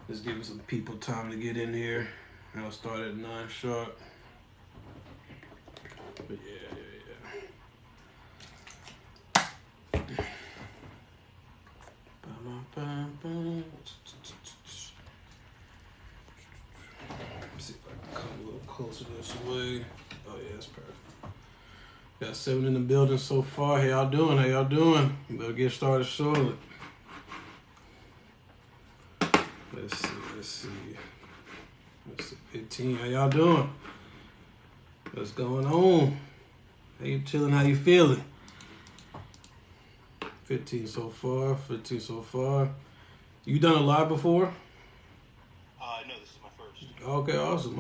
Just giving some people time to get in here. I'll start at 9 sharp. But yeah. Let's see if I can come a little closer this way. Oh yeah, that's perfect. Got 7 in the building so far. How y'all doing? You better get started shortly. Let's see. 15. How y'all doing? What's going on? How you chilling? How you feeling? 15 so far. You done a live before? No, this is my first. Okay, awesome.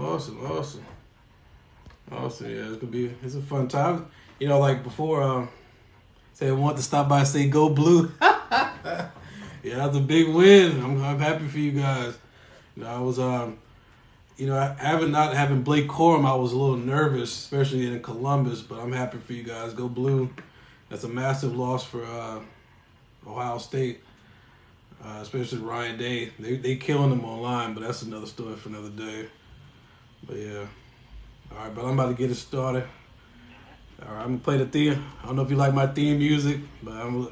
Yeah, it's a fun time. You know, like before, say I want to stop by and say go blue. Yeah, that's a big win. I'm happy for you guys. You know, I was not having Blake Corum, I was a little nervous, especially in Columbus, but I'm happy for you guys. Go blue. That's a massive loss for Ohio State, especially Ryan Day. They killing them online, but that's another story for another day. But yeah. All right, but I'm about to get it started. All right, I'm going to play the theme. I don't know if you like my theme music, but I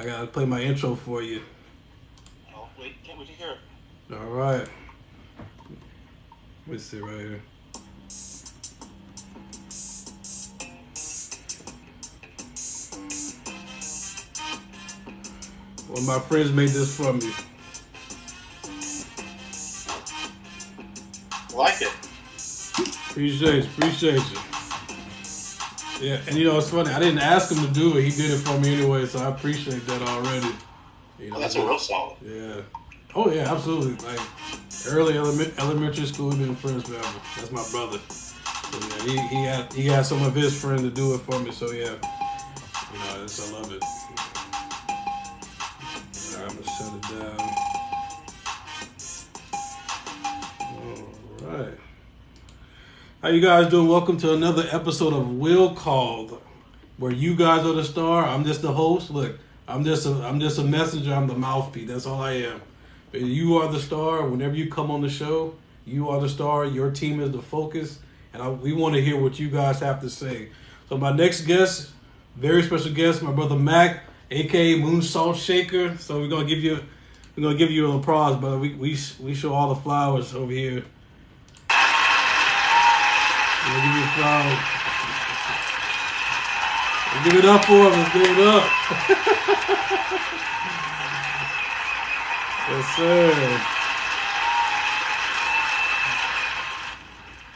got to play my intro for you. Oh, wait, can't wait to hear it. All right. Let's see right here. One of my friends made this for me. Like it. Appreciate you. Yeah, and you know, it's funny. I didn't ask him to do it. He did it for me anyway, so I appreciate that already. You know, well, that's a real song. Yeah. Oh, yeah, absolutely. Like, early elementary school, we've been friends forever. That's my brother. So, yeah, he had some of his friends to do it for me, so, yeah. You know, I love it. All right, I'm going to shut it down. All right. How you guys doing? Welcome to another episode of Will Called, where you guys are the star. I'm just the host. Look, I'm just a messenger. I'm the mouthpiece. That's all I am. You are the star. Whenever you come on the show, you are the star. Your team is the focus, and we want to hear what you guys have to say. So my next guest, very special guest, my brother Mac, aka Moon Salt Shaker. So we're gonna give you an applause, but we show all the flowers over here. We'll give you a flower. We'll give it up for him. Let's give it up. Yes, sir.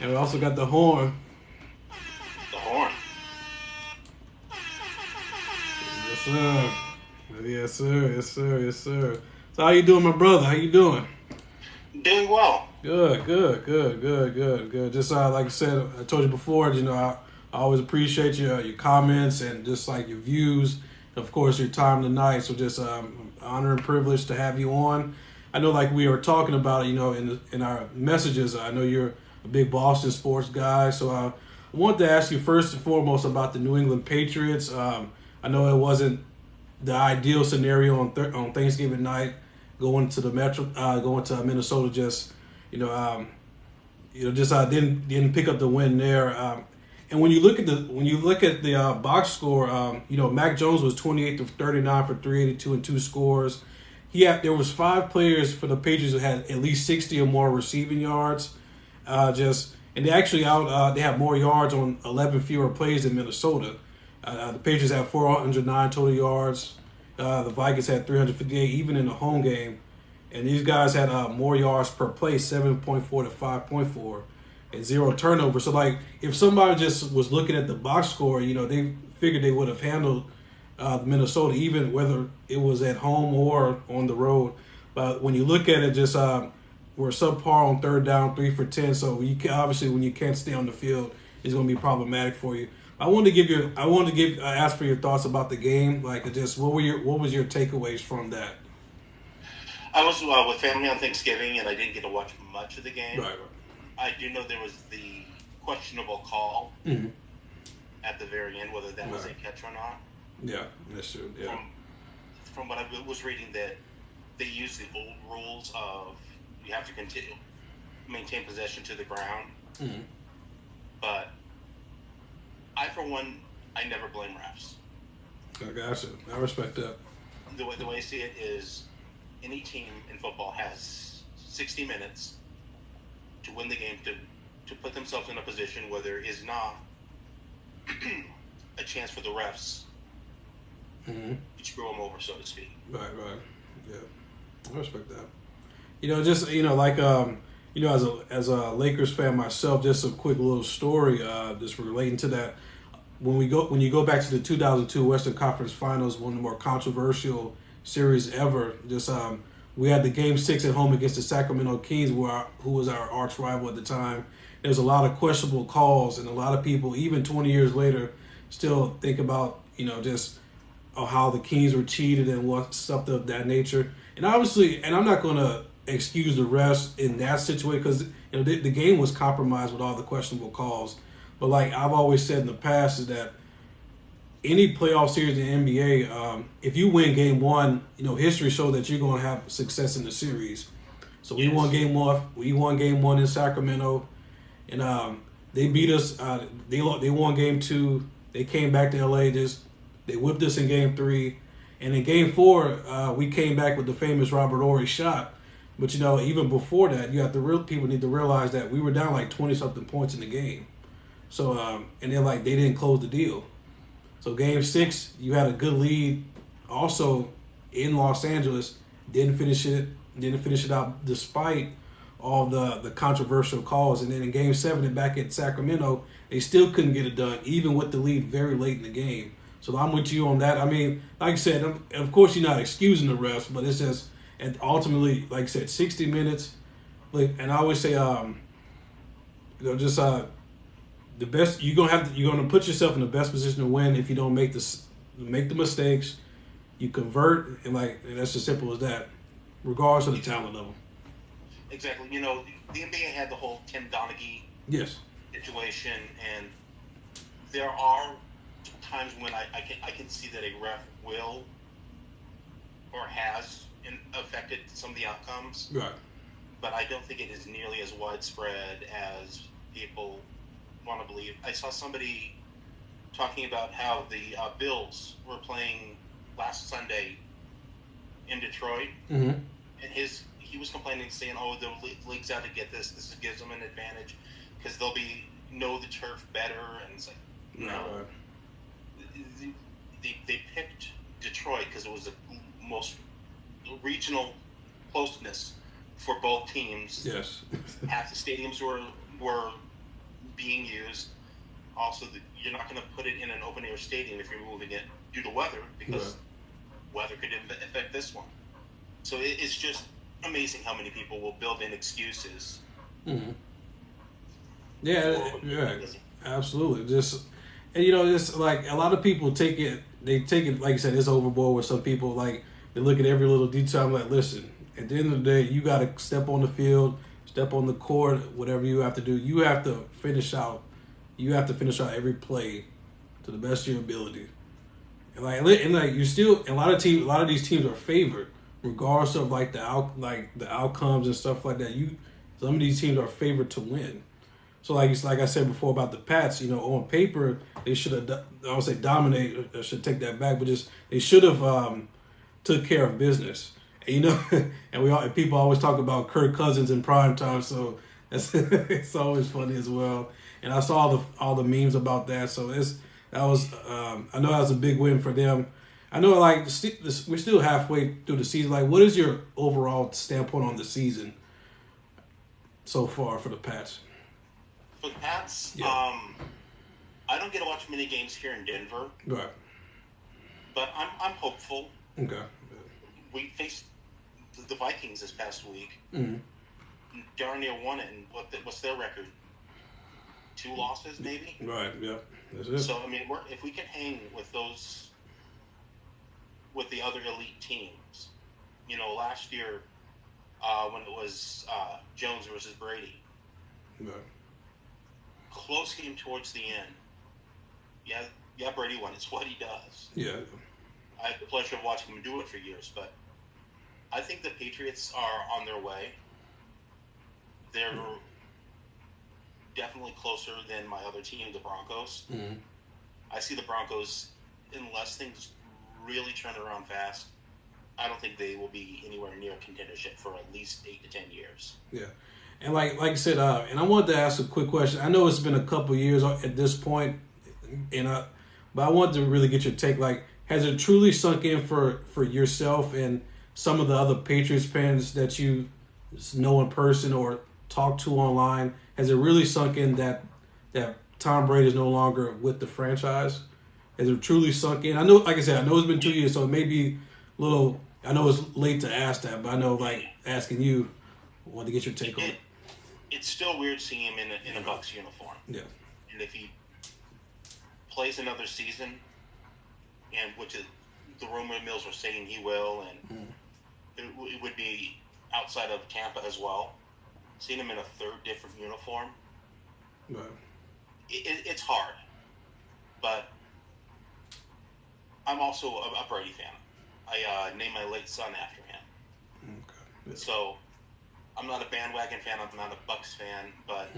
And we also got the horn. The horn. Yes, sir. So how you doing, my brother? How you doing? Doing well. Good. Just like I said, I told you before, you know, I always appreciate your comments and just like your views, and of course, your time tonight. So just honor and privilege to have you on. I know, like we were talking about, you know, in our messages, I know you're a big Boston sports guy. So I wanted to ask you first and foremost about the New England Patriots. I know it wasn't the ideal scenario on Thanksgiving night going to Minnesota. Just didn't pick up the win there. And when you look at the box score, Mac Jones was 28 of 39 for 382 and 2 scores. There was 5 players for the Patriots that had at least 60 or more receiving yards. And they actually they have more yards on 11 fewer plays than Minnesota. The Patriots had 409 total yards. The Vikings had 358 even in the home game. And these guys had more yards per play, 7.4 to 5.4, and 0 turnovers. So, like, if somebody just was looking at the box score, you know, they figured they would have handled Minnesota, even whether it was at home or on the road. But when you look at it, just we're subpar on third down, 3 for 10. So obviously when you can't stay on the field, it's going to be problematic for you. I wanted to ask for your thoughts about the game. Like, just what was your takeaways from that? I was with family on Thanksgiving, and I didn't get to watch much of the game. Right. I do know there was the questionable call at the very end, whether that was a catch or not. Yeah, that's true. Yeah. From what I was reading, that they used the old rules of You have to maintain possession to the ground. Mm-hmm. But I, for one, I never blame refs. I gotcha. I respect that. The way I see it is, any team in football has 60 minutes to win the game, to put themselves in a position where there is not a chance for the refs Mm-hmm. to screw them over, so to speak. Right. Yeah, I respect that. Just like as a Lakers fan myself, just a quick little story, just relating to that. When you go back to the 2002 Western Conference Finals, one of the more controversial series ever. We had the Game 6 at home against the Sacramento Kings, who was our arch rival at the time. There's a lot of questionable calls, and a lot of people, even 20 years later, still think about how the Kings were cheated and what stuff of that nature. And obviously, and I'm not going to excuse the refs in that situation, because the game was compromised with all the questionable calls. But like I've always said in the past, is that any playoff series in the NBA, if you win game one, history shows that you're going to have success in the series. So we won game one. We won game one in Sacramento, and they beat us. They won game two. They came back to LA. They whipped us in game three, and in game four, we came back with the famous Robert Horry shot. But even before that, people need to realize that we were down like 20-something points in the game. So and then they didn't close the deal. So game six, you had a good lead, also in Los Angeles. Didn't finish it out despite all the controversial calls. And then in game seven and back at Sacramento, they still couldn't get it done, even with the lead very late in the game. So I'm with you on that. I mean, like I said, of course you're not excusing the refs, but it's just, and ultimately, like I said, 60 minutes. And I always say, the best you're gonna put yourself in the best position to win if you don't make the mistakes. You convert, and that's as simple as that, regardless of the talent level. Exactly. The NBA had the whole Tim Donaghy situation, and there are times when I can see that a ref will or has affected some of the outcomes. Right. But I don't think it is nearly as widespread as people want to believe. I saw somebody talking about how the Bills were playing last Sunday in Detroit, mm-hmm. and he was complaining, saying, "Oh, the league's out to get this. This gives them an advantage because they'll know the turf better." And it's like, no. They picked Detroit because it was the most regional closeness for both teams. Yes. Half the stadiums were being used. Also, you're not going to put it in an open air stadium if you're moving it due to weather, because weather could affect this one. So it's just amazing how many people will build in excuses. Mm-hmm. Yeah, absolutely. And it's like a lot of people take it, like you said, it's overboard with some people. Like, they look at every little detail. I'm like, listen, at the end of the day, you got to step on the field, step on the court, whatever you have to do. You have to finish out every play to the best of your ability. And you still, a lot of these teams are favored, regardless of the outcomes and stuff like that. Some of these teams are favored to win. So like I said before about the Pats, on paper they should have, I don't say dominate, I should take that back, but they should have took care of business. And, and people always talk about Kirk Cousins in prime time, so it's always funny as well. And I saw all the memes about that, so I know that was a big win for them. I know we're still halfway through the season. Like, what is your overall standpoint on the season so far for the Pats? For the Pats, yeah. I don't get to watch many games here in Denver. Right. But I'm hopeful. Okay. We faced the Vikings this past week. Mm-hmm. Darn near won it, and what's their record? 2 losses, maybe? Right, yeah. That's it. So, I mean, if we can hang with the other elite teams, last year when it was Jones versus Brady, right. Close game towards the end. Yeah, Brady won. It's what he does. Yeah. I had the pleasure of watching him do it for years, but I think the Patriots are on their way. they're definitely closer than my other team, the Broncos. Mm-hmm. I see the Broncos, unless things really turn around fast, I don't think they will be anywhere near contendership for at least 8 to 10 years. Yeah. And like I said, and I wanted to ask a quick question. I know it's been a couple years at this point, but I wanted to really get your take. Like, has it truly sunk in for yourself and some of the other Patriots fans that you know in person or talk to online? Has it really sunk in that Tom Brady is no longer with the franchise? Has it truly sunk in? I know, like I said, I know it's been 2 years, so it may be a little. I know it's late to ask that, but I know, like, asking you, I wanted to get your take on it. It's still weird seeing him in a Bucs uniform. Yeah. And if he plays another season, and which is, the rumor mills are saying he will, and it would be outside of Tampa as well, seeing him in a third different uniform, right. It's hard. But I'm also a Brady fan. I named my late son after him. Okay. Yeah. So I'm not a bandwagon fan. I'm not a Bucs fan, but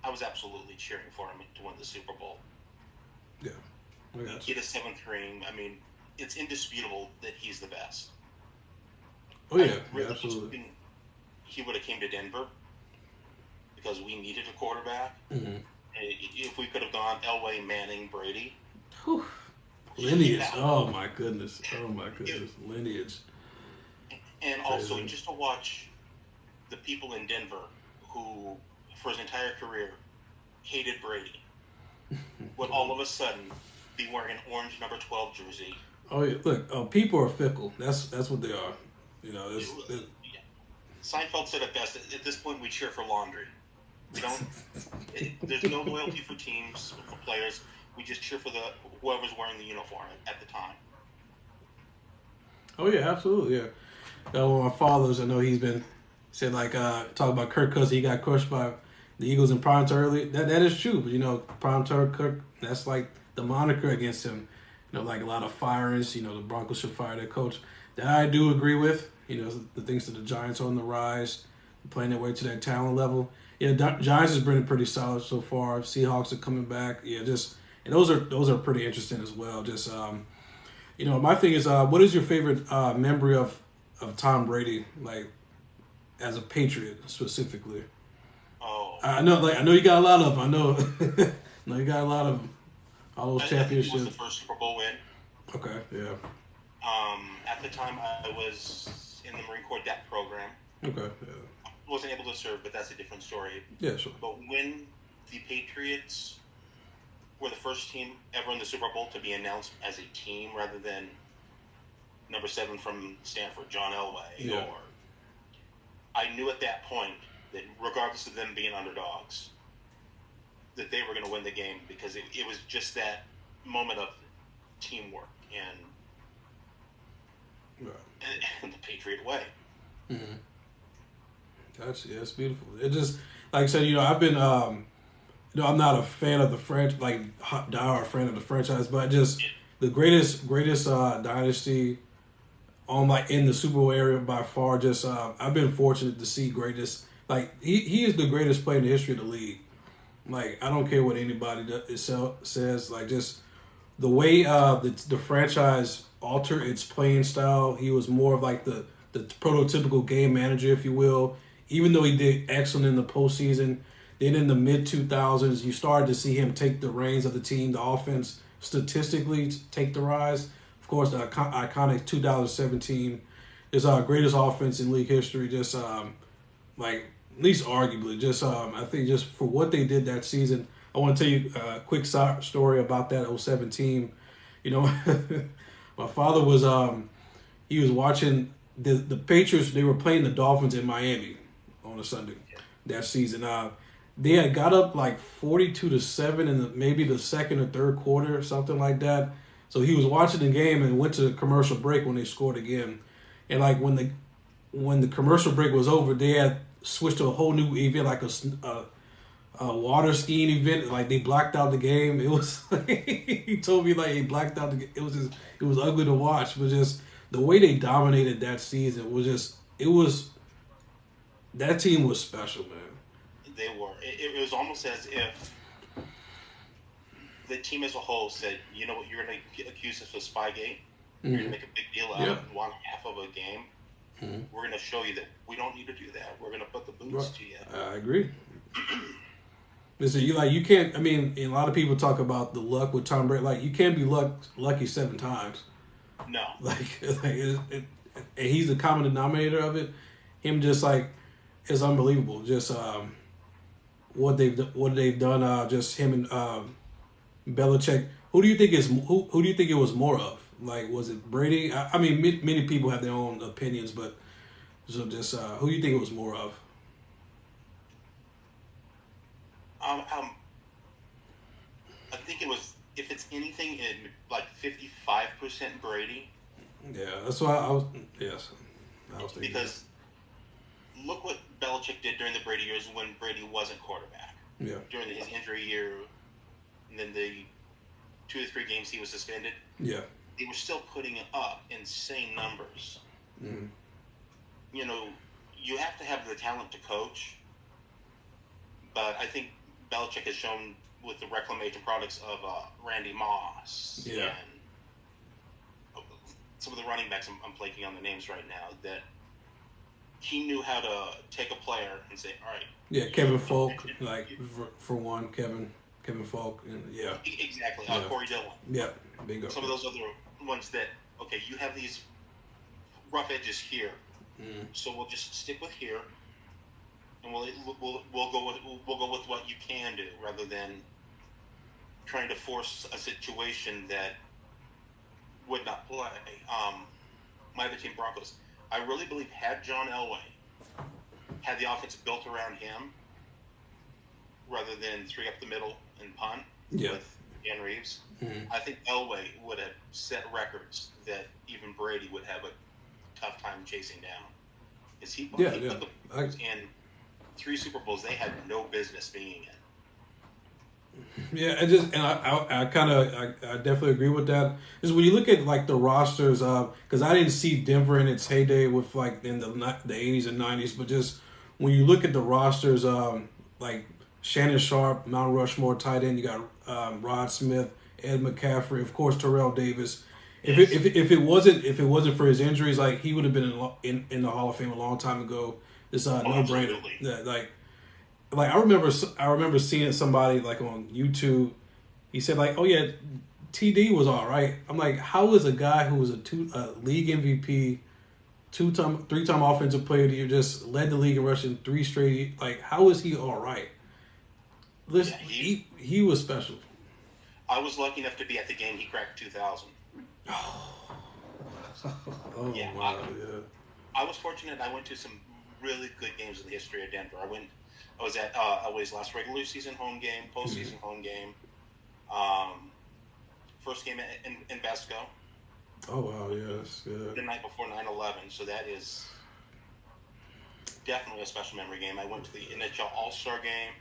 I was absolutely cheering for him to win the Super Bowl. Yeah. Get a 7th ring. I mean, it's indisputable that he's the best. Oh yeah, really absolutely. He would have came to Denver because we needed a quarterback. Mm-hmm. If we could have gone Elway, Manning, Brady. Whew. Lineage. Oh my goodness. Lineage. And also, just to watch the people in Denver who, for his entire career, hated Brady, would all of a sudden be wearing an orange number 12 jersey. Oh yeah, look, people are fickle. That's what they are. You know, Seinfeld said it best. At this point, we cheer for laundry. We don't. There's no loyalty for teams, for players. We just cheer for whoever's wearing the uniform at the time. Oh yeah, absolutely. Yeah. One of my fathers, I know he's been said like talk about Kirk Cousins. He got crushed by the Eagles in prime time early. That is true, but you know, prime time Kirk. That's like the moniker against him. You know, like a lot of firings. You know, the Broncos should fire their coach. That I do agree with. You know, the things that the Giants are on the rise, playing their way to that talent level. Yeah, Giants has been pretty solid so far. Seahawks are coming back. Yeah, and those are pretty interesting as well. Just you know, my thing is, what is your favorite memory of Tom Brady, like as a Patriot specifically? Oh, I know you got a lot of them. I know you got a lot of them. All those championships. It was the first Super Bowl win. Okay, yeah. At the time, I was in the Marine Corps DEP program. Okay, yeah. I wasn't able to serve, but that's a different story. Yeah, sure. But when the Patriots were the first team ever in the Super Bowl to be announced as a team rather than number 7 from Stanford, John Elway, yeah. or I knew at that point that regardless of them being underdogs, that they were going to win the game because it was just that moment of teamwork and the Patriot way. Mm-hmm. That's beautiful. It just, like I said, you know, I've been, you know, I'm not a fan of the French, like diehard fan of the franchise, but just the greatest dynasty on like in the Super Bowl area by far. Just I've been fortunate to see greatest. Like he is the greatest player in the history of the league. Like I don't care what anybody says. Like just the way the franchise altered its playing style. He was more of like the prototypical game manager, if you will. Even though he did excellent in the postseason, then in the mid-2000s, you started to see him take the reins of the team, the offense, statistically take the rise. Of course, the iconic 2017 is our greatest offense in league history, just like at least arguably. Just I think just for what they did that season. I want to tell you a quick story about that 07 team. You know, my father was he was watching the Patriots. They were playing the Dolphins in Miami on a Sunday that season. They had got up like 42-7 in maybe the second or third quarter or something like that. So he was watching the game and went to the commercial break when they scored again. And like when the commercial break was over, they had switched to a whole new event, like a water skiing event. Like they blacked out the game. It was he told me like he blacked out the. It was ugly to watch, but just the way they dominated that season was just That team was special, man. They were. It was almost as if the team as a whole said, you know what, you're going to accuse us of Spygate. You're going to make a big deal out of one half of a game. We're going to show you that we don't need to do that. We're going to put the boots to you. I agree. Listen, you can't. I mean, a lot of people talk about the luck with Tom Brady. Like, you can't be lucky 7 times. No. He's the common denominator of it. Him just it's unbelievable. Just what they've done. Just him and Belichick. Who do you think it was more of? Like, was it Brady? I mean, many people have their own opinions, but so just who do you think it was more of? I think it was, if it's anything, in like 55% Brady. Yeah, that's why I was. Yes, I was thinking. Because look what Belichick did during the Brady years when Brady wasn't quarterback. Yeah. During his injury year, and then the 2 to 3 games he was suspended. Yeah. They were still putting up insane numbers. Mm-hmm. You know, you have to have the talent to coach, but I think Belichick has shown with the reclamation products of Randy Moss and some of the running backs, I'm blanking on the names right now, that he knew how to take a player and say, all right. Yeah, Kevin Folk, for one, Kevin Folk, and Exactly, Corey Dillon. Yeah, bingo. Some of those other ones that, okay, you have these rough edges here, so we'll just stick with here, and we'll go with what you can do, rather than trying to force a situation that would not play. My other team, Broncos, I really believe had John Elway had the offense built around him, rather than 3 up the middle and punt with Dan Reeves, I think Elway would have set records that even Brady would have a tough time chasing down. Because he put the Broncos in 3 Super Bowls they had no business being in. Yeah, I definitely agree with that. Is when you look at like the rosters, because I didn't see Denver in its heyday with like in the 80s and 90s, but just when you look at the rosters, like Shannon Sharp, Mount Rushmore tight end, you got Rod Smith, Ed McCaffrey, of course Terrell Davis. If it wasn't for his injuries, like he would have been in the Hall of Fame a long time ago. It's no brainer. Like I remember seeing somebody like on YouTube. He said like, "Oh yeah, TD was all right." I'm like, how is a guy who was a league MVP, 3-time offensive player of the year, just led the league in rushing 3 straight? Like, how is he all right? Listen, he was special. I was lucky enough to be at the game he cracked 2000. Yeah. Wow, I was fortunate. I went to some really good games in the history of Denver. I was at Elway's last regular season home game, postseason home game, first game in Vesco. Oh wow, yes, yeah. The night before 9/11, so that is definitely a special memory game. I went to the NHL All-Star game,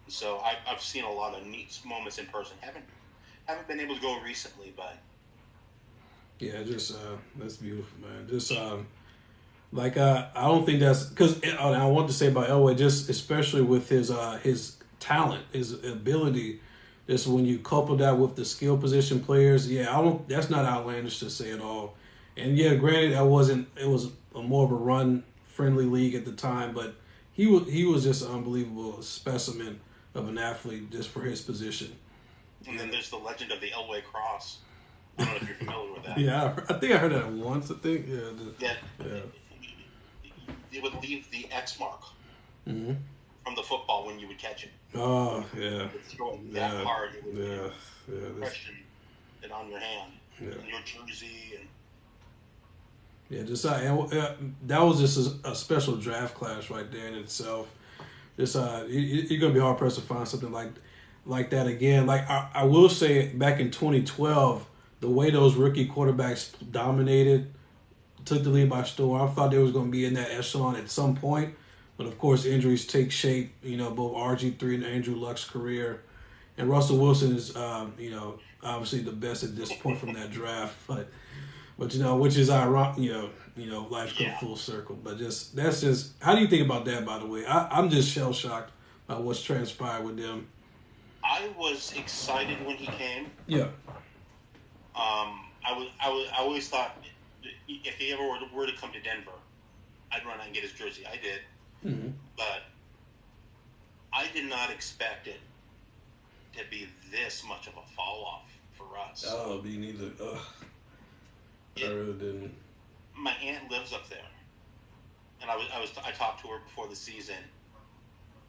so I've seen a lot of neat moments in person. Haven't been able to go recently, but yeah, just that's beautiful, man. Just I don't think that's because I want to say about Elway, just especially with his talent, his ability. Just when you couple that with the skill position players, that's not outlandish to say at all. And yeah, granted, it was more of a run friendly league at the time, but he was just an unbelievable specimen of an athlete just for his position. And then there's the legend of the Elway Cross. I don't know if you're familiar with that. Yeah, I think I heard that once. I think It would leave the X mark from the football when you would catch it. Oh yeah. You would throw it that hard. It would impression it on your hand, and your jersey, and. Yeah, just that was just a special draft class right there in itself. Just you're gonna be hard pressed to find something like that again. Like I will say, back in 2012, the way those rookie quarterbacks dominated, took the league by storm. I thought they was gonna be in that echelon at some point, but of course injuries take shape. Both RG3 and Andrew Luck's career, and Russell Wilson is obviously the best at this point from that draft, but which is ironic, life come full circle. But that's just how do you think about that? By the way, I'm just shell shocked by what's transpired with them. I was excited when he came. Yeah. I always thought if he ever were to come to Denver, I'd run out and get his jersey. I did, but I did not expect it to be this much of a fall off for us. Oh, me neither. I really didn't. My aunt lives up there, and I talked to her before the season,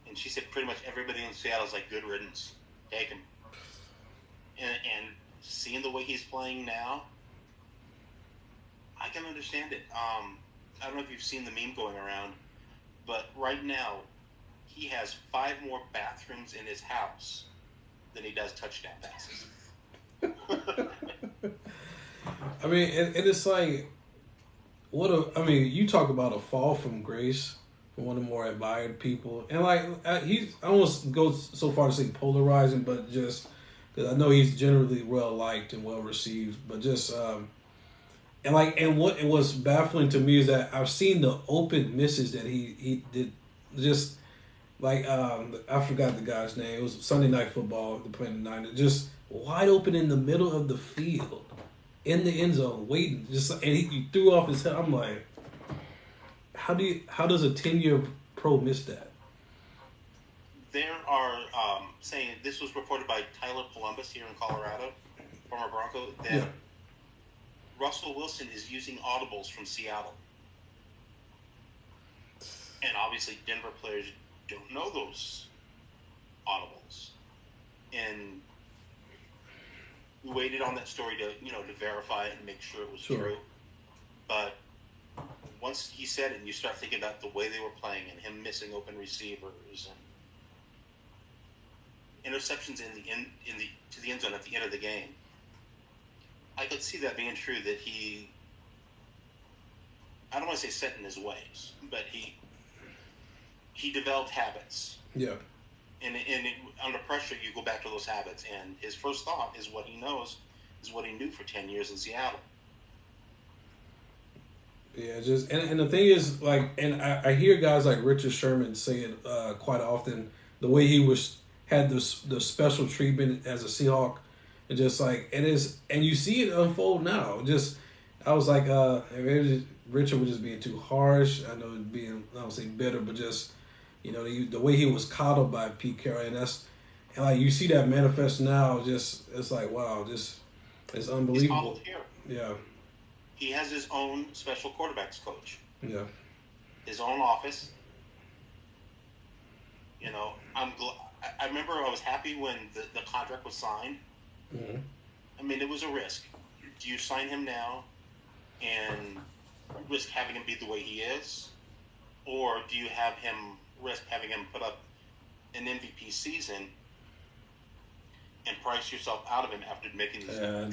and she said pretty much everybody in Seattle is like, good riddance, take him. And seeing the way he's playing now, I can understand it. I don't know if you've seen the meme going around, but right now he has 5 more bathrooms in his house than he does touchdown passes. I mean, and it's like, you talk about a fall from grace from one of the more admired people. And like, I almost go so far to say polarizing, but just, because I know he's generally well liked and well received, but just, and what was baffling to me is that I've seen the open misses that he did, just like, I forgot the guy's name. It was Sunday Night Football, the playing the Niners, just wide open in the middle of the field, in the end zone, waiting, and he threw off his head. I'm like, how does a 10-year pro miss that? There are saying, this was reported by Tyler Columbus here in Colorado, former Bronco, that Russell Wilson is using audibles from Seattle. And obviously Denver players don't know those audibles. And we waited on that story to verify it and make sure it was true. But once he said it, and you start thinking about the way they were playing and him missing open receivers and interceptions to the end zone at the end of the game, I could see that being true. That I don't want to say set in his ways, but he developed habits. Yeah. And under pressure, you go back to those habits. And his first thought is what he knows, is what he knew for 10 years in Seattle. Yeah, and the thing is, like, and I hear guys like Richard Sherman say it quite often, the way he had the special treatment as a Seahawk, and just like and you see it unfold now. Just I was like, maybe Richard was just being too harsh. I know being, I don't say bitter, but just the way he was coddled by Pete Carroll, and like you see that manifest now. Just it's like, wow, it's unbelievable. He's coddled here. Yeah. He has his own special quarterbacks coach. Yeah. His own office. I remember I was happy when the contract was signed. Mm-hmm. I mean, it was a risk. Do you sign him now and risk having him be the way he is? Or do you risk having him put up an MVP season and price yourself out of him after making these draft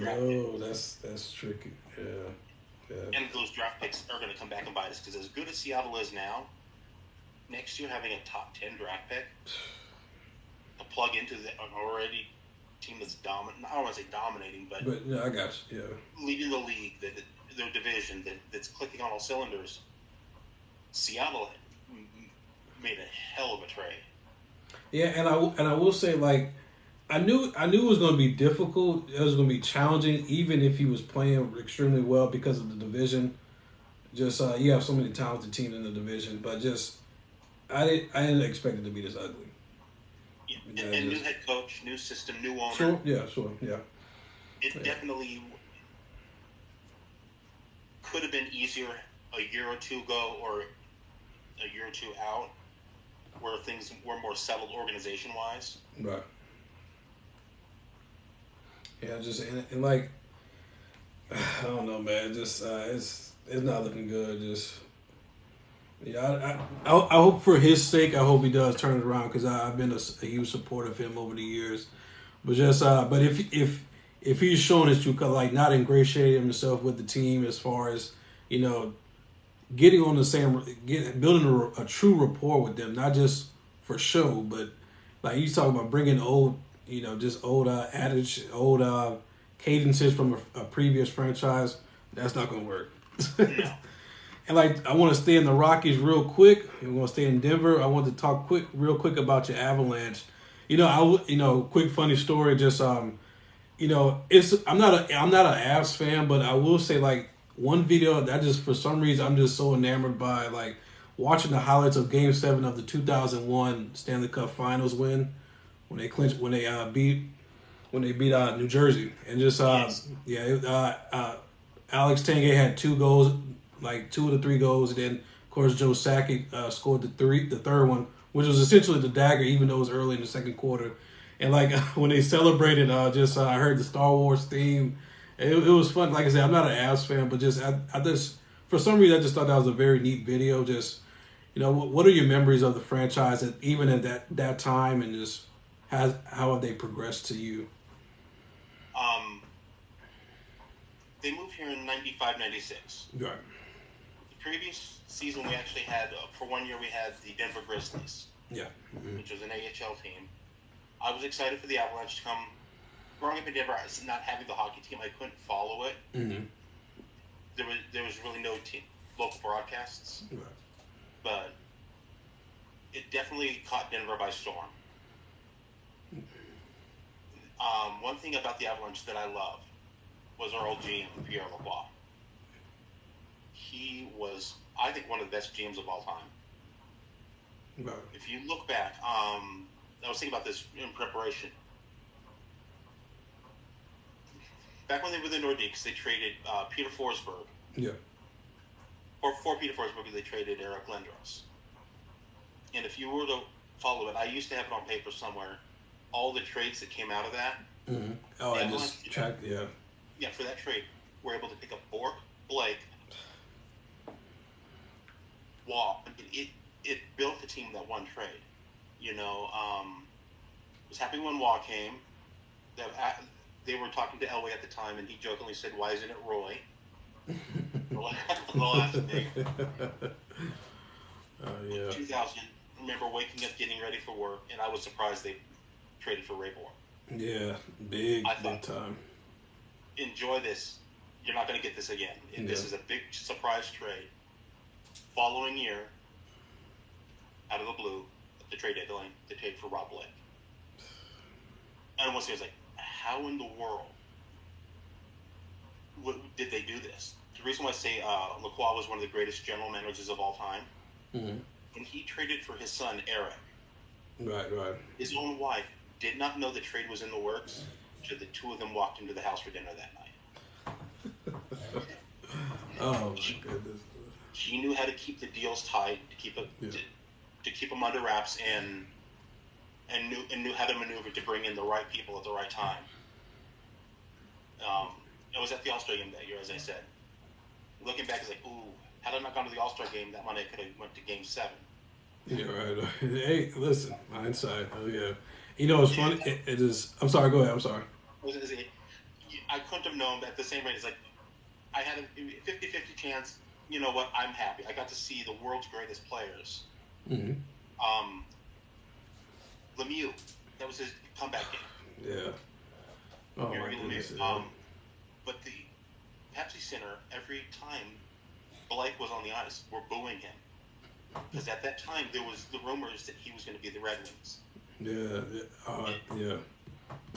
picks? That's tricky. Yeah. And those draft picks are going to come back and bite us, because as good as Seattle is now, next year having a top 10 draft pick to plug into an already team that's dominant. I don't want to say dominating, but I got you. Yeah, leading the league, their division, that's clicking on all cylinders. Seattle made a hell of a trade. Yeah, and I will say, like, I knew it was going to be difficult. It was going to be challenging, even if he was playing extremely well because of the division. Just you have so many talented teams in the division, but just I didn't expect it to be this ugly. Yeah, and new head coach, new system, new owner. Sure, yeah. It definitely could have been easier a year or two ago, or a year or two out, where things were more settled organization-wise. Right. Yeah, just and like, I don't know, man. Just it's not looking good. Just I hope for his sake, I hope he does turn it around, because I've been a huge supporter of him over the years. But just but if he's showing his true color, like not ingratiating himself with the team as far as getting on the same, building a true rapport with them, not just for show, but like he's talking about bringing old. Just old adage, old cadences from a previous franchise. That's not going to work. No. And like, I want to stay in the Rockies real quick. We're gonna stay in Denver. I want to talk real quick about your Avalanche. Quick funny story. Just it's I'm not an Avs fan, but I will say like one video that just for some reason I'm just so enamored by like watching the highlights of Game 7 of the 2001 Stanley Cup Finals win when they beat New Jersey and just Alex Tanguay had 2 goals, like 2 of the 3 goals, and then of course Joe Sakic scored the third one, which was essentially the dagger, even though it was early in the second quarter. And like when they celebrated, I heard the Star Wars theme. It was fun. Like I said, I'm not an Avs fan, but I just for some reason I just thought that was a very neat video. Just what are your memories of the franchise, and even at that time, and just how have they progressed to you? They moved here in 95, 96. Right. The previous season, we actually had, for 1 year, we had the Denver Grizzlies. Yeah. Mm-hmm. Which was an AHL team. I was excited for the Avalanche to come. Growing up in Denver, not having the hockey team, I couldn't follow it. Mm-hmm. There was really no local broadcasts. Right. But it definitely caught Denver by storm. One thing about the Avalanche that I love was our old GM, Pierre Lacroix. He was, I think, one of the best GMs of all time. Right. If you look back, I was thinking about this in preparation. Back when they were the Nordiques, they traded Peter Forsberg. Yeah. For Peter Forsberg, they traded Eric Lindros. And if you were to follow it, I used to have it on paper somewhere, all the trades that came out of that. Mm-hmm. Oh, I just checked, yeah. Yeah, for that trade, we're able to pick up Bork, Blake, Waugh. It built the team that one trade. Was happy when Waugh came. They were talking to Elway at the time, and he jokingly said, "Why isn't it Roy?" the last thing. Oh, yeah. 2000, I remember waking up, getting ready for work, and I was surprised they traded for Ray Bork. Yeah, big time. Enjoy this. You're not going to get this again. And This is a big surprise trade. Following year, out of the blue, the trade deadline, they trade for Rob Blake. And once I was like, how in the world did they do this? The reason why I say Lacroix was one of the greatest general managers of all time, when he traded for his son, Eric, right, his own wife did not know the trade was in the works until the two of them walked into the house for dinner that night. Oh, my goodness. He knew how to keep the deals tight, to keep them under wraps, and knew how to maneuver to bring in the right people at the right time. I was at the All-Star game that year, as I said. Looking back, it's like, ooh, had I not gone to the All-Star game that Monday, I could have went to Game 7. Yeah, right. Hey, listen, hindsight. Oh, yeah. It's funny. It is. I'm sorry. Go ahead. I'm sorry. I couldn't have known, but at the same rate, it's like I had a 50-50 chance. You know what? I'm happy. I got to see the world's greatest players. Mm-hmm. Lemieux, that was his comeback game. Yeah. Oh, my goodness. But the Pepsi Center, every time Blake was on the ice, were booing him. Because at that time, there was the rumors that he was going to be the Red Wings. Yeah.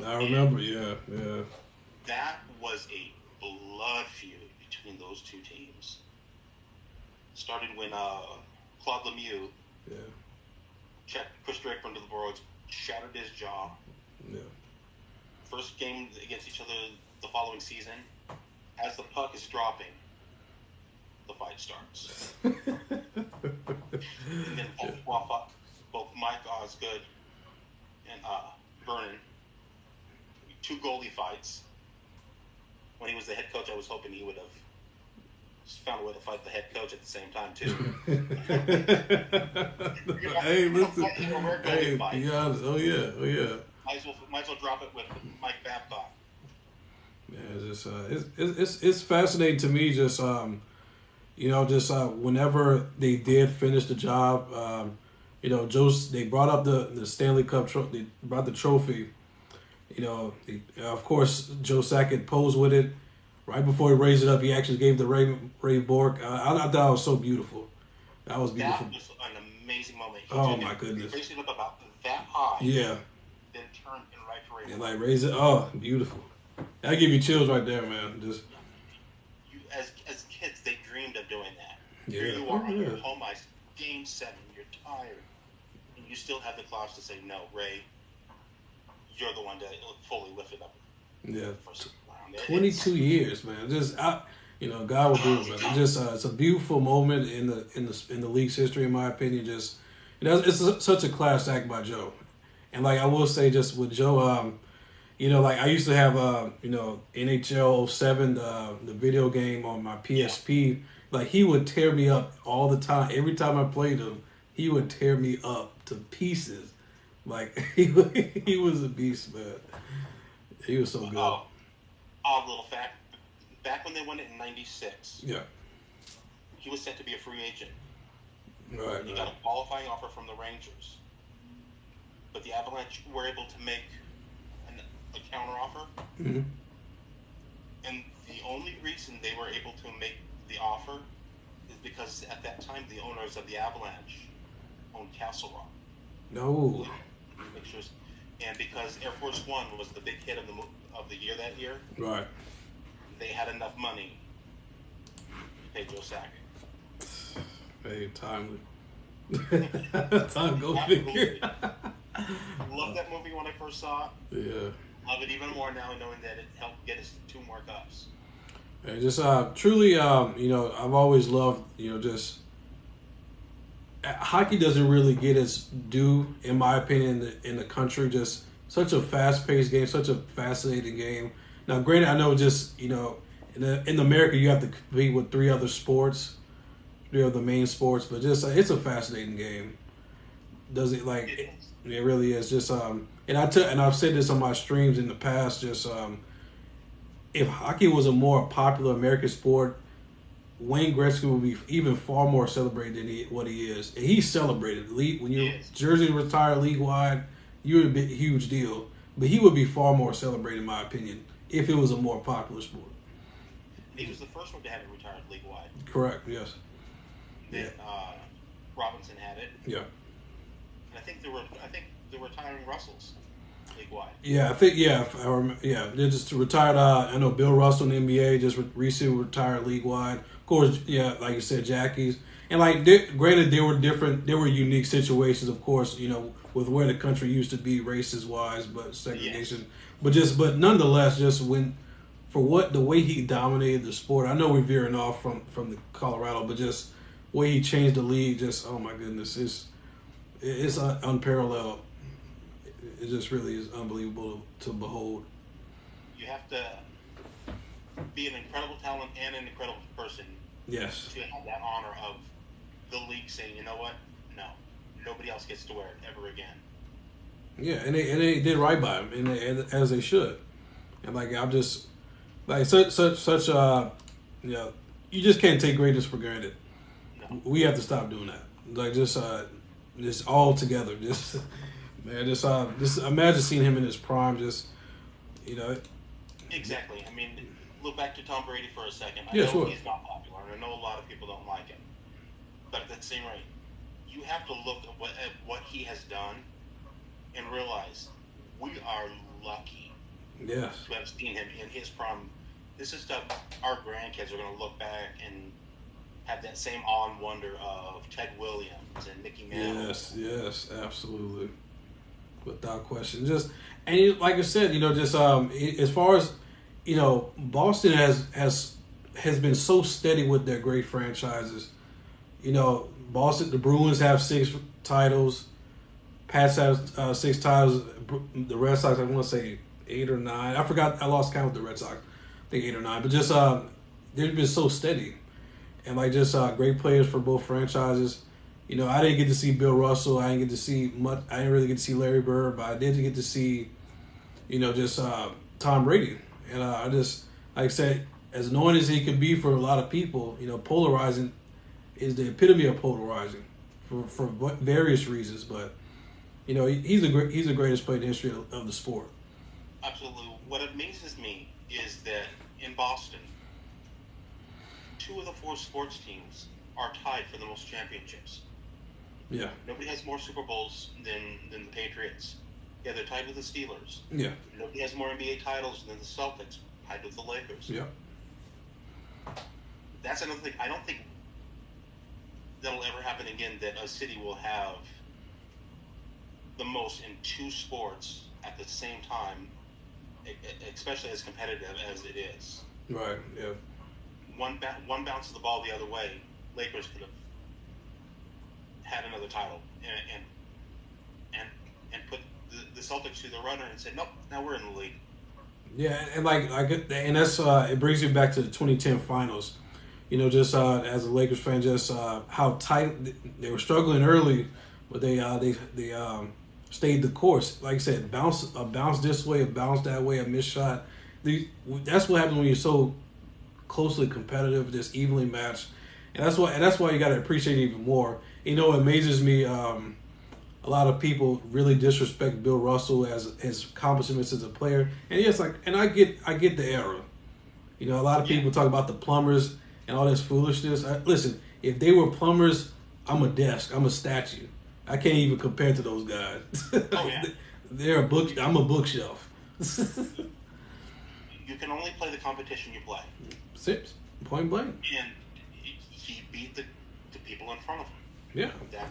I remember, yeah. That was a blood feud between those two teams. Started when Claude Lemieux pushed Drake into the boards, shattered his jaw. Yeah. First game against each other the following season, as the puck is dropping, the fight starts. And then both Mike Osgood and Vernon, 2 goalie fights. When he was the head coach, I was hoping he would have found a way to fight the head coach at the same time too. Hey, listen. Hey, be honest. Oh yeah. Might as well drop it with Mike Babcock. Yeah, it's fascinating to me. Whenever they did finish the job, they brought up the Stanley Cup trophy. They brought the trophy. Of course, Joe Sakic posed with it right before he raised it up, he actually gave the Ray Bork. I thought it was so beautiful. That was beautiful. That was an amazing moment. Oh my goodness! He raised it up about that high. Yeah. Then turned and right to Ray. And like raise it. Oh, beautiful. That give you chills right there, man. Just you as kids, they dreamed of doing that. Yeah. Here you are on your home ice, Game 7. You're tired, and you still have the class to say, "No, Ray, you're the one that fully lifted up." Yeah. First round. 22 years, man. Just God will do it, man. Just it's a beautiful moment in the league's history, in my opinion. Just it's such a class act by Joe, and like I will say, just with Joe, like I used to have NHL 07, the video game on my PSP. Yeah. Like he would tear me up all the time. Every time I played him, he would tear me up to pieces. Like he was a beast, man. He was so good. Odd little fact. Back when they won it in '96, yeah, he was set to be a free agent. Right. He got a qualifying offer from the Rangers, but the Avalanche were able to make a counteroffer. Mm-hmm. And the only reason they were able to make the offer is because at that time the owners of the Avalanche owned Castle Rock. No. Pictures, and because Air Force One was the big hit of the year that year. Right. They had enough money to pay Joe Sakic. Hey, timely. Time go figure. Loved that movie when I first saw it. Yeah. Love it even more now, knowing that it helped get us 2 more cups. And just truly, I've always loved, just hockey doesn't really get its due, in my opinion, in the country. Just such a fast-paced game, such a fascinating game. Now, granted, I know just, in America you have to compete with 3 other sports, 3 other main sports, but just it's a fascinating game. Does it like it really is just and I've said this on my streams in the past. Just if hockey was a more popular American sport, Wayne Gretzky would be even far more celebrated than what he is. And he's celebrated. When your jersey retired league wide, you're a huge deal. But he would be far more celebrated, in my opinion, if it was a more popular sport. He was the first one to have it retired league wide. Correct. Yes. Then Robinson had it. Yeah. And I think they were retiring Russells league wide. Yeah, I think they're just retired. I know Bill Russell in the NBA just recently retired league wide. Of course, yeah, like you said, Jackie's, and like granted, there were unique situations, of course, with where the country used to be races wise, but segregation, but nonetheless, just the way he dominated the sport. I know we're veering off from the Colorado, but just the way he changed the league, just oh my goodness, it's unparalleled. It just really is unbelievable to behold. You have to be an incredible talent and an incredible person. Yes. To have that honor of the league saying, you know what? No, nobody else gets to wear it ever again. Yeah, and they did right by him, and as they should. And like I'm just like such you just can't take greatness for granted. No. We have to stop doing that. Like just all together. Man, just imagine seeing him in his prime. Exactly. I mean, look back to Tom Brady for a second. I know sure. He's not popular, and I know a lot of people don't like him. But at that same rate, you have to look at what he has done and realize we are lucky to have seen him in his prime. This is stuff our grandkids are going to look back and have that same awe and wonder of Ted Williams and Mickey Mantle. Yes, absolutely. Without question. And like I said, as far as, Boston has been so steady with their great franchises. Boston, the Bruins have 6 titles. Pats have 6 titles. The Red Sox, I want to say 8 or 9. I forgot. I lost count with the Red Sox. I think 8 or 9. But they've been so steady. And great players for both franchises. I didn't get to see Bill Russell. I didn't get to see much. I didn't really get to see Larry Bird, but I did get to see, Tom Brady. And like I said, as annoying as he could be for a lot of people, polarizing is the epitome of polarizing for various reasons. But he's the greatest player in the history of the sport. Absolutely. What amazes me is that in Boston, 2 of the 4 sports teams are tied for the most championships. Yeah. Nobody has more Super Bowls than the Patriots. Yeah, they're tied with the Steelers. Yeah. Nobody has more NBA titles than the Celtics, tied with the Lakers. Yeah. That's another thing. I don't think that'll ever happen again, that a city will have the most in 2 sports at the same time, especially as competitive as it is. Right, yeah. One bounce of the ball the other way, Lakers could have had another title and put the Celtics through the runner and said, nope, now we're in the league. Yeah, and that's it brings you back to the 2010 finals. You know, just as a Lakers fan, just how tight they were struggling early, but they stayed the course. Like I said, a bounce this way, a bounce that way, a missed shot. That's what happens when you're so closely competitive, just evenly matched, and that's why you got to appreciate it even more. You know, it amazes me. A lot of people really disrespect Bill Russell as his accomplishments as a player, and yes, I get the era. You know, a lot of people talk about the plumbers and all this foolishness. Listen, if they were plumbers, I'm a desk, I'm a statue. I can't even compare to those guys. Oh yeah, they're a book. I'm a bookshelf. You can only play the competition you play. Six, point blank. And he beat the people in front of him. Yeah. That.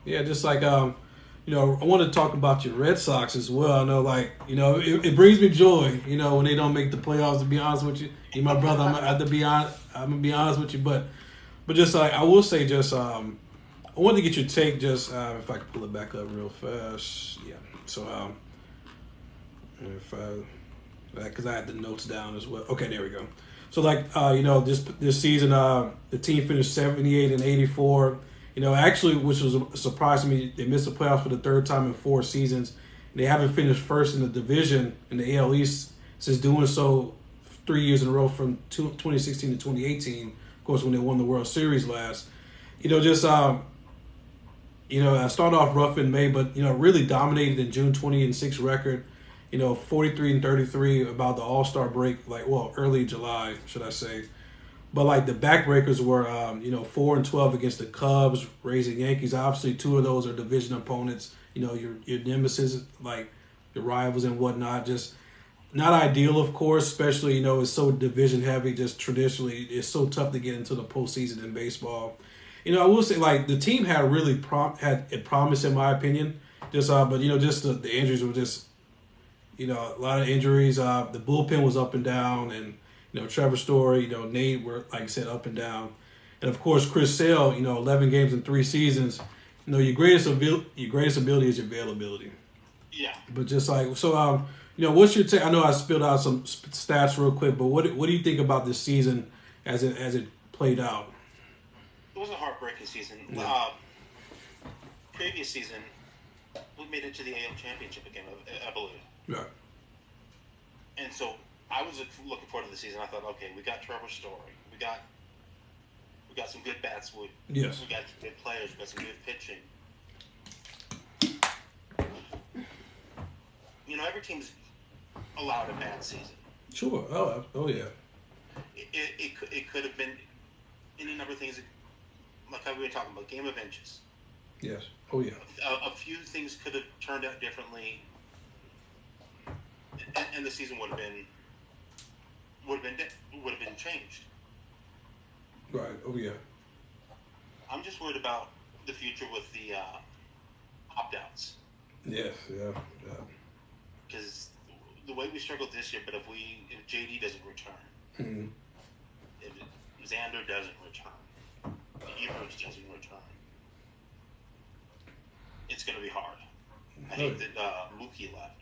Yeah, just like you know, I want to talk about your Red Sox as well. I know, like, you know, it brings me joy, you know, when they don't make the playoffs. To be honest with you, you're my brother. I'm gonna be honest with you, but just like I will say, just I wanted to get your take. Just if I could pull it back up real fast. Yeah. So because I had the notes down as well. Okay, there we go. So like you know, this season the team finished 78-84. You know, actually, which was a surprise to me, they missed the playoffs for the 3rd time in 4 seasons. They haven't finished first in the division in the AL East since doing so 3 years in a row from 2016 to 2018. Of course, when they won the World Series last. You know, just you know, I started off rough in May, but you know, really dominated in June. 20-6 record. You know, 43-33 about the All-Star break, like, well, early July, should I say. But, like, the backbreakers were, you know, 4-12 against the Cubs, Rays, and Yankees. Obviously, 2 of those are division opponents. You know, your nemesis, like, your rivals and whatnot. Just not ideal, of course, especially, you know, it's so division-heavy. Just traditionally, it's so tough to get into the postseason in baseball. You know, I will say, like, the team had really had a promise, in my opinion. Just, but, you know, just the injuries were just, you know, a lot of injuries. The bullpen was up and down, and you know, Trevor Story, you know, Nate were, like I said, up and down. And, of course, Chris Sale, you know, 11 games in 3 seasons. You know, your greatest ability is your availability. Yeah. But just like, so, you know, what's your take? I know I spilled out some stats real quick, but what do you think about this season as it played out? It was a heartbreaking season. Yeah. Previous season, we made it to the AL Championship again, I believe. Yeah. And so I was looking forward to the season. I thought, okay, we got Trevor Story. We got some good bats. Yes. We got some good players. We got some good pitching. You know, every team's allowed a bad season. Sure. Oh yeah. It could have been any number of things, like how we were talking about, game of inches. Yes. Oh yeah. A few things could have turned out differently, and the season would have been changed. Right. Oh yeah. I'm just worried about the future with the opt-outs. Yes. Yeah. Because the way we struggled this year, but if JD doesn't return, if Xander doesn't return, Evers doesn't return, it's going to be hard. I hate that Mookie left.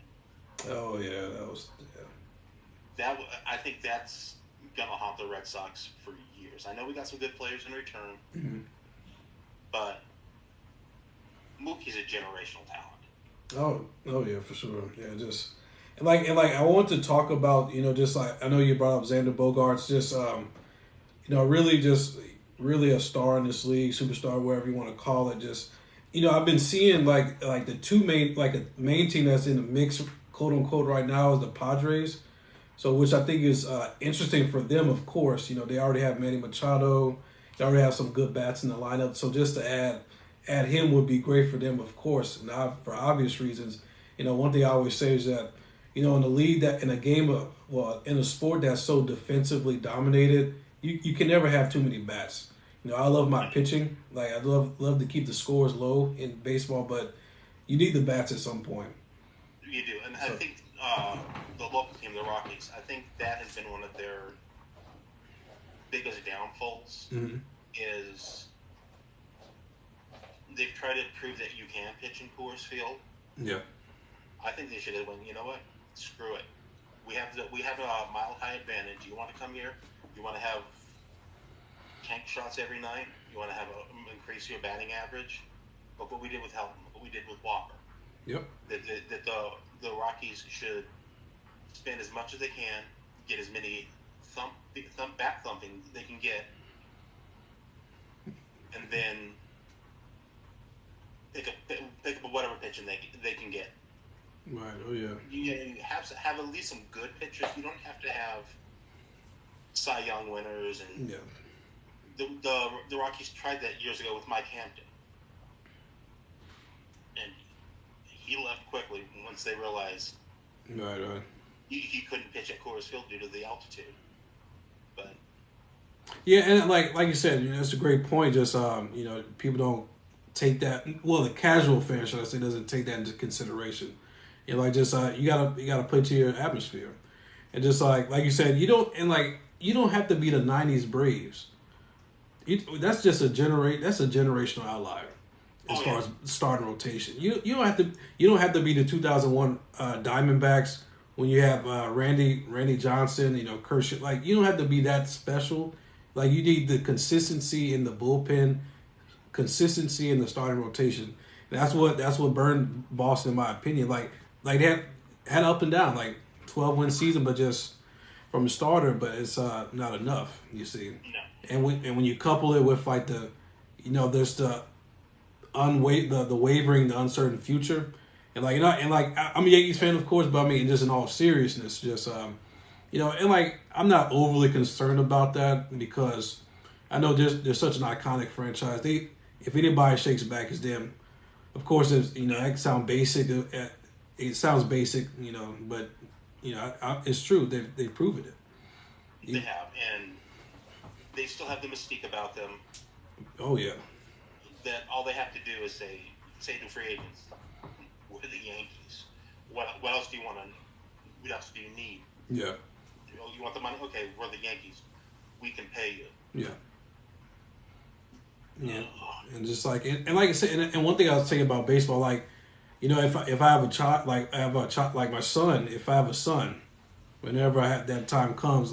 Oh yeah, I think that's gonna haunt the Red Sox for years. I know we got some good players in return, but Mookie's a generational talent. Oh yeah, for sure. Yeah, just and I want to talk about, you know, just like I know you brought up Xander Bogaerts, just you know, really a star in this league, superstar, whatever you want to call it. Just, you know, I've been seeing like the two main, like a main team that's in the mix, quote unquote, right now is the Padres. So, which I think is interesting for them, of course. They already have Manny Machado. They already have some good bats in the lineup. So, just to add him would be great for them, of course. And for obvious reasons, one thing I always say is that, in a league that in a game of in a sport that's so defensively dominated, you can never have too many bats. I love my pitching. Like I love to keep the scores low in baseball, but you need the bats at some point. You do, and I think the local team, the Rockies, I think that has been one of their biggest downfalls. Mm-hmm. Is they've tried to prove that you can pitch in Coors Field. Yeah. I think they should have went, you know what? Screw it. We have a mile high advantage. You want to come here? You want to have tank shots every night? You want to have increase your batting average? Look what we did with Helton. Look what we did with Walker. Yep. That the Rockies should spend as much as they can, get as many back thumping they can get, and then pick up whatever pitching they can get. Right. Oh yeah. You have at least some good pitchers. You don't have to have Cy Young winners and yeah. The Rockies tried that years ago with Mike Hampton, and he left quickly once they realized right. he couldn't pitch at Coors Field due to the altitude. But yeah, and like you said, that's a great point. Just people don't take that. Well, the casual fan, should I say, doesn't take that into consideration. You gotta play to your atmosphere, and just like you said, you don't have to be the '90s Braves. That's just that's a generational outlier as far as starting rotation. You don't have to be the 2001 Diamondbacks when you have Randy Johnson, Kershaw. Like you don't have to be that special. Like you need the consistency in the bullpen, consistency in the starting rotation. That's what burned Boston, in my opinion. Like they had up and down, like 12-win season, but just from the starter. But it's not enough. You see. No. And when you couple it with there's the wavering, the uncertain future, and I'm a Yankees fan, of course, but I mean just in all seriousness, just I'm not overly concerned about that because I know there's such an iconic franchise. If anybody shakes back, it's them. Of course, that sounds basic. It sounds basic, but it's true. They've proven it. They have, and they still have the mystique about them. Oh yeah. That all they have to do is say to free agents, "We're the Yankees. What else do you want? What else do you need? Yeah. You want the money? Okay, we're the Yankees. We can pay you." Yeah. Yeah. And just like I said, and one thing I was saying about baseball, if I have a child, like my son, if I have a son, whenever that time comes,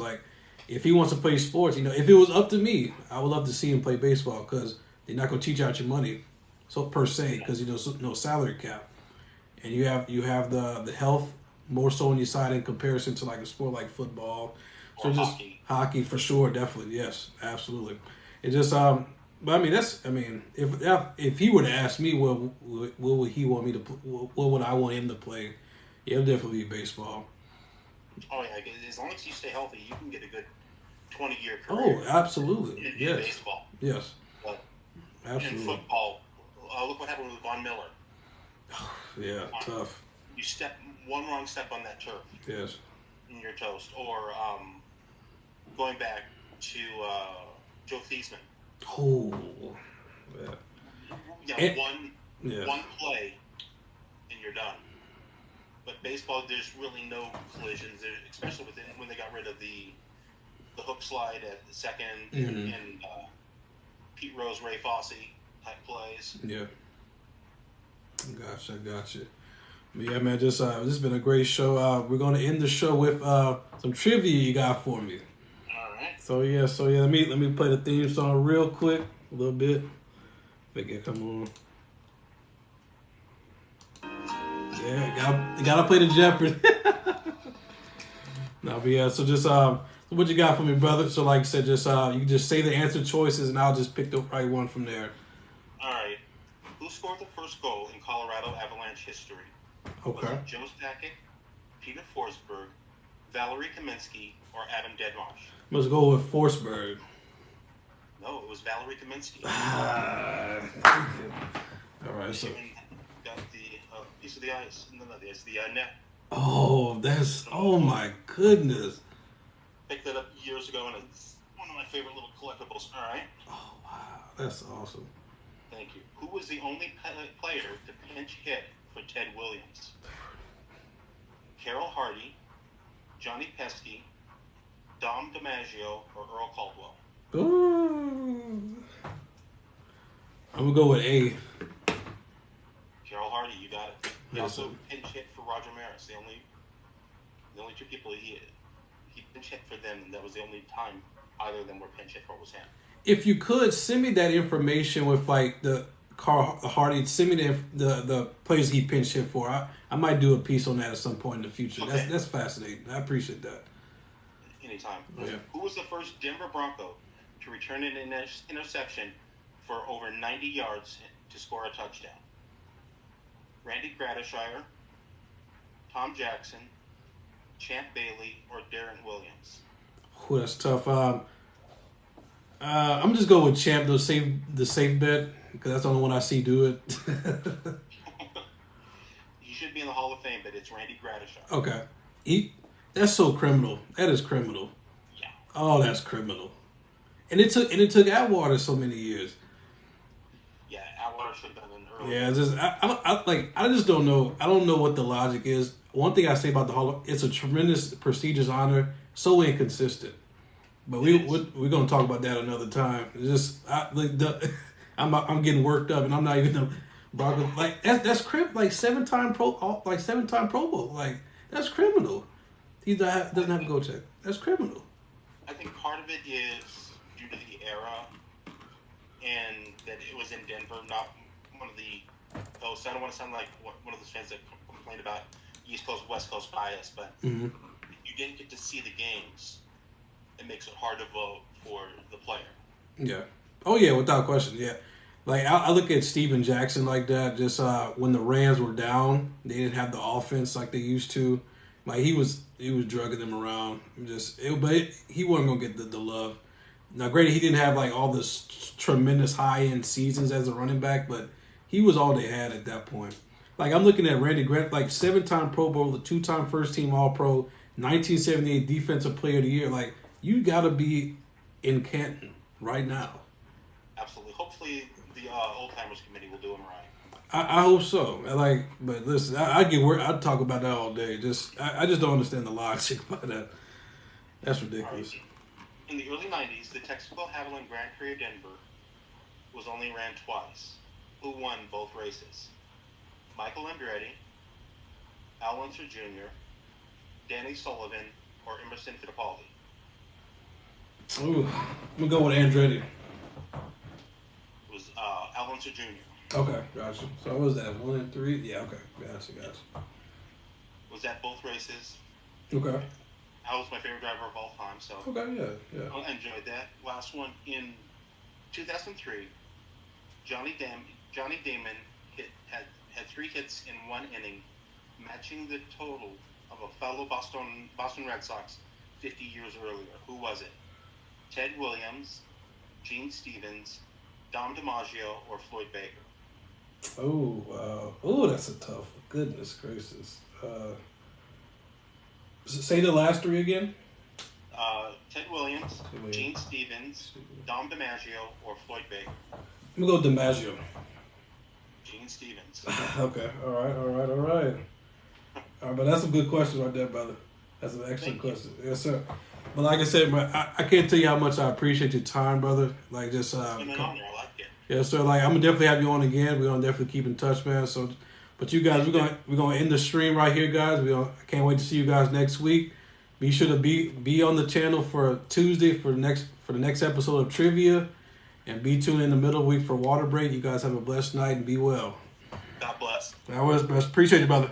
if he wants to play sports, if it was up to me, I would love to see him play baseball because they're not going to teach out your money, so per se, because no salary cap, and you have the health more so on your side in comparison to a sport like football, or just hockey for sure, definitely, yes, absolutely. It just but if he were to ask me what would he want me to what would I want him to play, it'll definitely be baseball. Oh yeah, as long as you stay healthy, you can get a good 20-year career. Oh, absolutely. In yes. baseball. Yes. But absolutely. in football, look what happened with Von Miller. Yeah, tough. You one wrong step on that turf. Yes. And you're toast. Or going back to Joe Theismann. Oh. Yeah. One play, and you're done. But baseball, there's really no collisions, especially when they got rid of the hook slide at the second and Pete Rose, Ray Fosse type plays. Yeah. Gotcha. But yeah, man, this has been a great show. We're going to end the show with some trivia you got for me. All right. So yeah. Let me play the theme song real quick, a little bit. Make it come on. Yeah, gotta play the Jeopardy. No, but yeah, so just what you got for me, brother? So like I said, just you can just say the answer choices, and I'll just pick the right one from there. All right. Who scored the first goal in Colorado Avalanche history? Okay. Was it Joe Sakic, Peter Forsberg, Valerie Kaminsky or Adam Deadmarsh? Let's go with Forsberg. No, it was Valerie Kaminsky. All right, so got the piece of the ice. No, it's the net. Oh my goodness. Picked that up years ago, and it's one of my favorite little collectibles. All right. Oh wow, that's awesome. Thank you. Who was the only player to pinch hit for Ted Williams? Carol Hardy, Johnny Pesky, Dom DiMaggio, or Earl Caldwell? Ooh. I'm gonna go with A. Carol Hardy, you got it. He Yes, also sir. pinch hit for Roger Maris. The only two people he pinch hit for them, and that was the only time either of them were pinch hit for was him. If you could send me that information with like the Carl Hardy, send me the players he pinch hit for. I might do a piece on that at some point in the future. Okay. That's fascinating. I appreciate that. Anytime. Yeah. Who was the first Denver Bronco to return an interception for over 90 yards to score a touchdown? Randy Gradishire, Tom Jackson, Champ Bailey, or Darren Williams? Ooh, that's tough. I'm just going with Champ, the safe bet, because that's the only one I see do it. He should be in the Hall of Fame, but it's Randy Gradishire. Okay. That's so criminal. That is criminal. Yeah. Oh, that's criminal. And it took Atwater so many years. Yeah, Atwater should have done an early. Yeah, I just don't know. I don't know what the logic is. One thing I say about the Hall of, it's a tremendous prestigious honor, so inconsistent. But we're gonna talk about that another time. It's just I'm getting worked up, and I'm not even the Broncos. Like that's like 7-time Pro Bowl. Like that's criminal. He doesn't have a go check. That's criminal. I think part of it is due to the era, and that it was in Denver, not one of the hosts. I don't want to sound like one of those fans that complained about East Coast, West Coast bias, but if you didn't get to see the games, it makes it hard to vote for the player. Yeah. Oh yeah, without question. Yeah. Like I look at Steven Jackson like that. Just when the Rams were down, they didn't have the offense like they used to. Like he was drugging them around. But he wasn't gonna get the love. Now, granted, he didn't have like all this tremendous high end seasons as a running back, but he was all they had at that point. Like I'm looking at Randy Grant, like 7-time Pro Bowl, 2-time first team All Pro, 1978 Defensive Player of the Year. Like you gotta be in Canton right now. Absolutely. Hopefully, the Old Timers Committee will do him right. I hope so. But listen, I get worried. I'd talk about that all day. I just don't understand the logic about that. That's ridiculous. Right. In the early 90s, the Texaco Havoline Grand Prix of Denver was only ran twice. Who won both races? Michael Andretti, Al Unser Jr., Danny Sullivan, or Emerson Fittipaldi? Ooh, I'm going to go with Andretti. It was Al Unser Jr. Okay, gotcha. So what was that, 1 and 3? Yeah, okay. Gotcha. Was at both races. Okay. Al was my favorite driver of all time, so Okay, yeah. I enjoyed that. Last one, in 2003, Johnny Damon had 3 hits in 1 inning, matching the total of a fellow Boston Red Sox 50 years earlier. Who was it? Ted Williams, Gene Stevens, Dom DiMaggio, or Floyd Baker? Oh, wow. Oh, that's a tough one. Goodness gracious. Say the last 3 again. Ted Williams, Gene Stevens, Dom DiMaggio, or Floyd Baker? I'm going to go DiMaggio. Gene Stevens. Okay. All right. But that's a good question right there, brother. That's an excellent question. Yes, sir. But like I said, man, I can't tell you how much I appreciate your time, brother. Like just It's been an honor. I like it. Yes, sir. Like I'm gonna definitely have you on again. We're gonna definitely keep in touch, man. So, but you guys, we're gonna end the stream right here, guys. I can't wait to see you guys next week. Be sure to be on the channel for Tuesday for the next episode of Trivia, and be tuned in the middle of the week for Water Break. You guys have a blessed night and be well. God bless. I appreciate you, brother.